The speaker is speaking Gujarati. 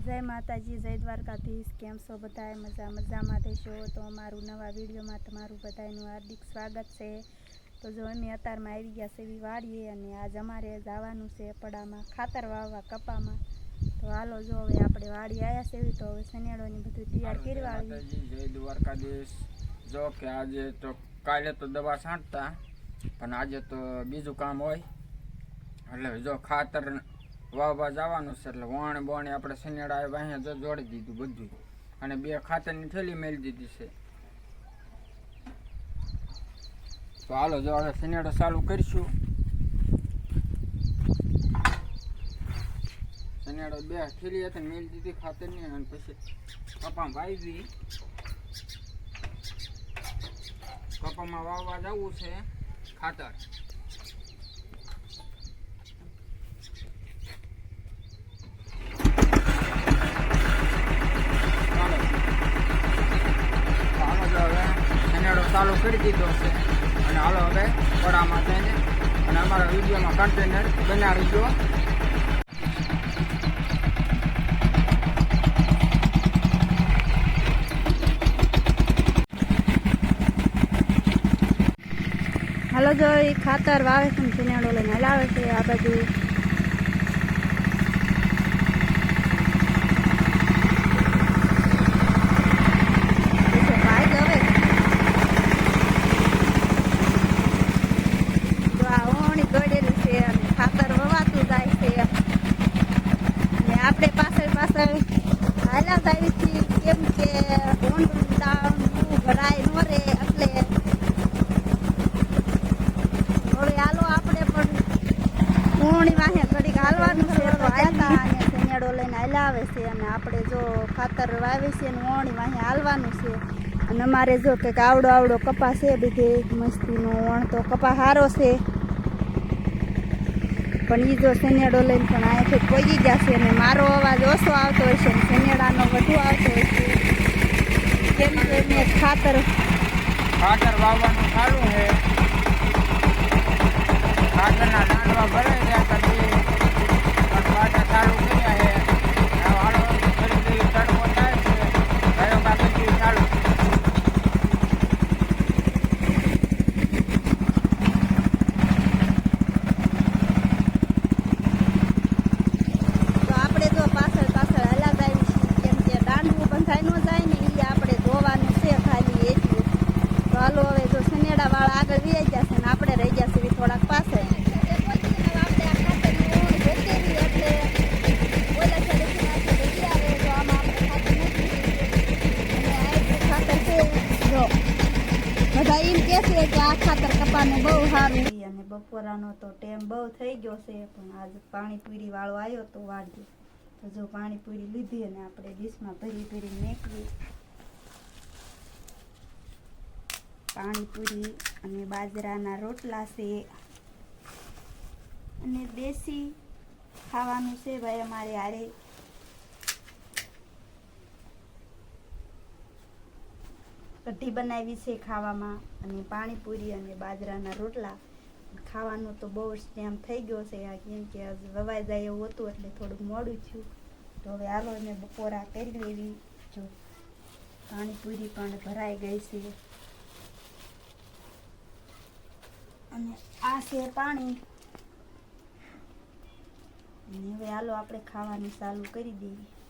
जय माताजी जय द्वारकाधीश। केम छो बधाए? मजा में देशो तो अमारू नवा विडियो में तमारू बधाईनुं हार्दिक स्वागत है। तो जो अमे अतार में आई गया से वाड़ीए अने आज अमारे जवानुं छे पड़ा में खातर वाववा कपा में। तो हालो जो हवे आपणे वाड़ी आया छे तो हवे सनेड़ोनी बधुं तैयार करवावी। जय द्वारकाधीश। जो के आज तो काले तो दवा छांटता पण आज तो बीजू काम होय એટલે જો ખાતર વાવવા જવાનું છે એટલે વણ બોણ આપણે સનેડા વાહે જો જોડી દીધું બધું અને બે ખાતરની થેલી મેલી દીધી છે। તો હાલો જો હવે સનેડો ચાલુ કરીશું। સનેડો બે થેલી હતી મેલી દીધી ખાતરની અને પછી કપામાં વાવી કપામાં વાવવા જવું છે ખાતર। चालू कर दीधो से हालो हवे पड़ा में थईने अमारा विडियो में कंटेनर बना रहीजो। हालो जो खातर वावे छे सनेड़ो लईने हलावे छे आ बाजू આપણે જો ખાતર વાવી છે ને ઓણી વાહે હાલવાનું છે અને અમારે જો કે આવડો આવડો કપા છે બધે મસ્તીનો ઓણ તો કપા સારો છે પણ એ જો સનેડો લઈને પણ અહીંયાથી પહોંચી જશે અને મારો અવાજ ઓછો આવતો હશે ને સનેડાનો વધુ આવતો હશે કેમ કે મેં ખાતર વાવવાનું ચાલુ છે। ખાતરના દાંડવા ભરાઈ ગયા પછી પાછા ચાલુ કર્યા છે। હાલો હવે જો સનેડા વાળા આગળ વી જશે ને આપણે રહી જશે થોડાક પાસે બધા એમ કે છે કે આ ખાતર કપાનું બહુ સારું અને બપોરાનો તો ટાઈમ બહુ થઈ ગયો છે પણ આજ પાણીપુરી વાળો આવ્યો તો વાળજો તો જો પાણીપુરી લીધી અને આપણે ડીશમાં ભરી મેકવી પાણીપુરી અને બાજરાના રોટલા છે અને દેશી ખાવાનું છે ભાઈ અમારે હારે કઢી બનાવી છે ખાવામાં અને પાણીપુરી અને બાજરાના રોટલા ખાવાનું તો બહુ જ ટાઈમ થઈ ગયો છે કેમ કે વવાઈ જાય એવું હતું એટલે થોડુંક મોડું થયું તો હવે હાલો અમે બપોરા કરી લેવી જો પાણીપુરી પણ ભરાઈ ગઈ છે અને આ છે પાણી અને હવે હાલો આપણે ખાવાનું ચાલુ કરી દઈએ।